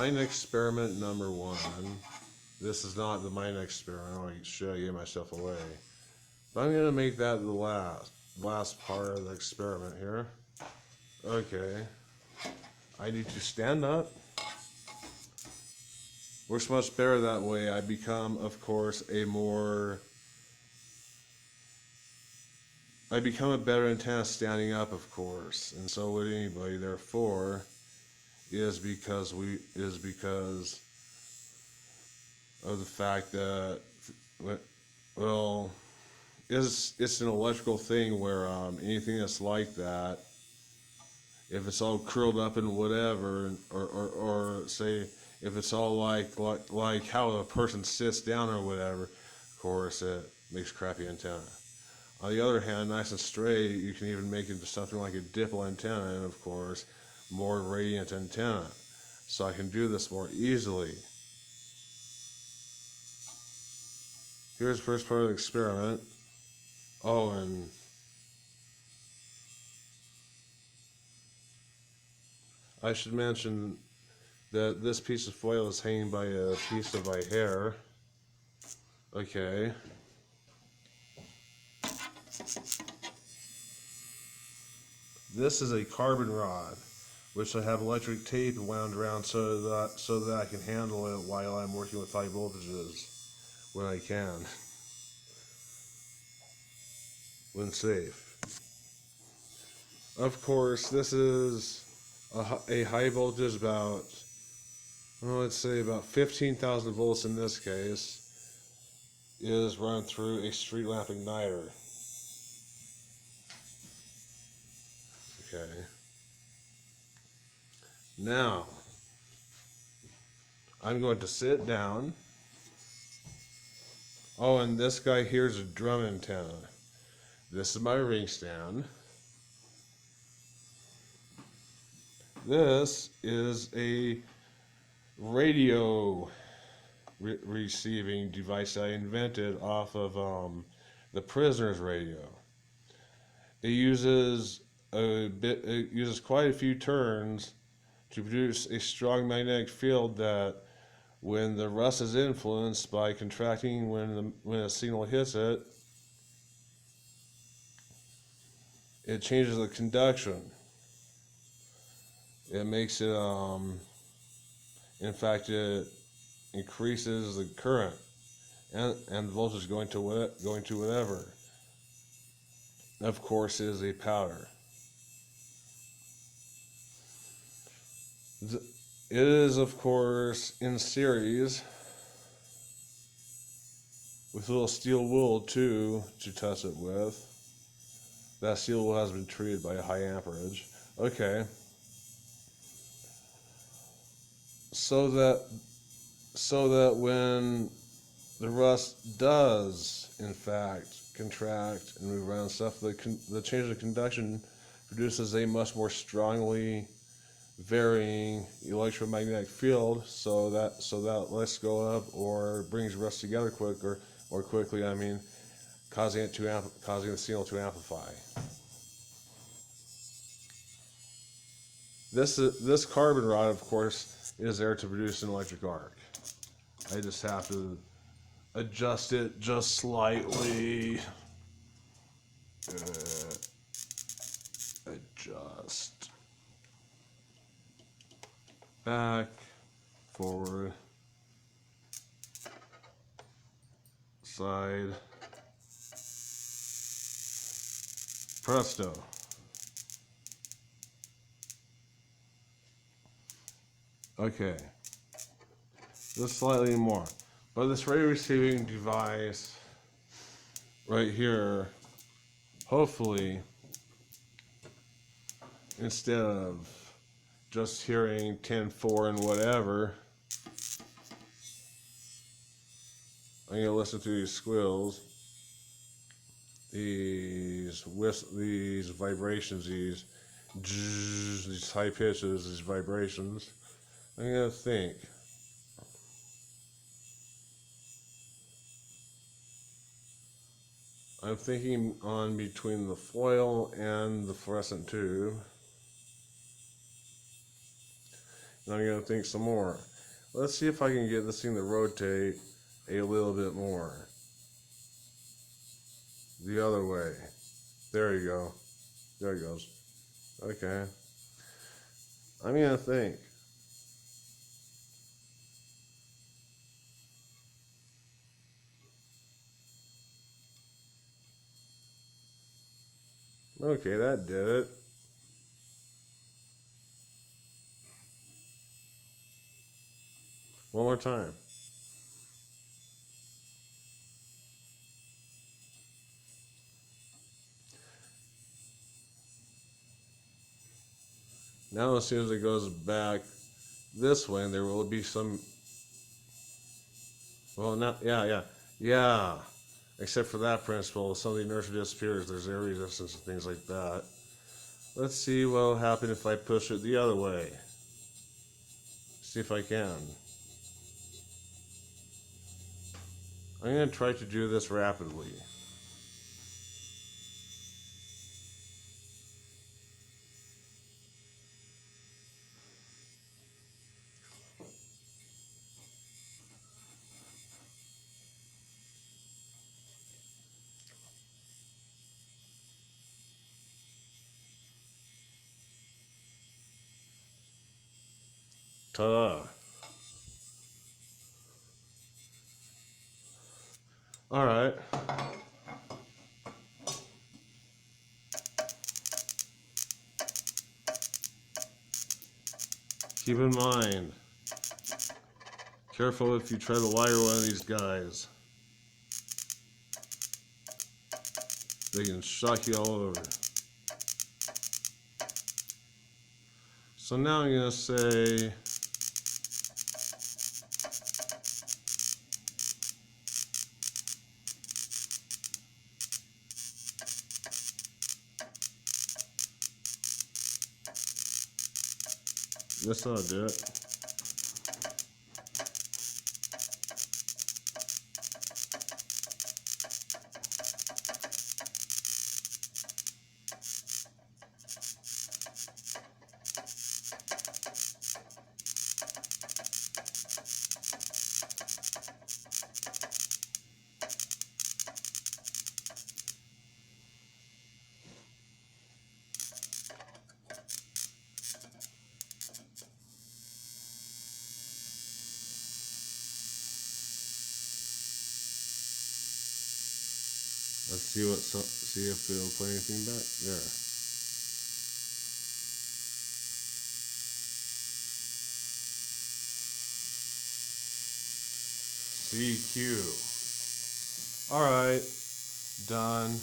mind experiment number 1. This is not the mind experiment. I should give myself away. But I'm going to make that the last part of the experiment here. Okay. I need to stand up. Works much better that way. I become, of course, a better antenna standing up, of course, and so would anybody. Therefore, is because of the fact that, well, it's an electrical thing where anything that's like that, if it's all curled up and whatever, or say if it's all like how a person sits down or whatever, of course it makes crappy antenna. On the other hand, nice and straight, you can even make it into something like a dipole antenna, and of course, more radiant antenna. So I can do this more easily. Here's the first part of the experiment. Oh, and I should mention that this piece of foil is hanging by a piece of my hair. Okay. This is a carbon rod, which I have electric tape wound around so that I can handle it while I'm working with high voltages when I can, when safe. Of course, this is a high voltage about, well, let's say about 15,000 volts in this case, is run through a street lamp igniter. Okay. Now, I'm going to sit down. Oh, and this guy here is a drum antenna. This is my ring stand. This is a radio receiving device I invented off of the prisoner's radio. It uses quite a few turns to produce a strong magnetic field that, when the rust is influenced by contracting when a signal hits it, it changes the conduction. It makes it, in fact, it increases the current and the voltage going to whatever. Of course, it is a powder. It is, of course, in series with a little steel wool too to test it with. That steel wool has been treated by a high amperage. Okay. So that when the rust does, in fact, contract and move around stuff, the change of conduction produces a much more strongly varying electromagnetic field, so that lets go up or brings rust together quickly. I mean, causing the signal to amplify. This carbon rod, of course, is there to produce an electric arc. I just have to adjust it just slightly. Adjust. Back, forward, side, presto. Okay, just slightly more. But this radio receiving device right here, hopefully, instead of just hearing 10-4 and whatever, I'm going to listen to these squeals, these vibrations, these high pitches, these vibrations. I'm going to think. I'm thinking on between the foil and the fluorescent tube. And I'm going to think some more. Let's see if I can get this thing to rotate a little bit more. The other way. There you go. There it goes. Okay. I'm gonna think. Okay, that did it. One more time. Now as soon as it goes back this way, there will be some, well, not, yeah. Except for that principle, some of the inertia disappears, there's air resistance and things like that. Let's see what will happen if I push it the other way. See if I can. I'm going to try to do this rapidly. Ta-da! Alright. Keep in mind, careful if you try to wire one of these guys. They can shock you all over. So now I'm going to say, this ought to do it. Let's see if it'll play anything back. There. CQ. All right, done.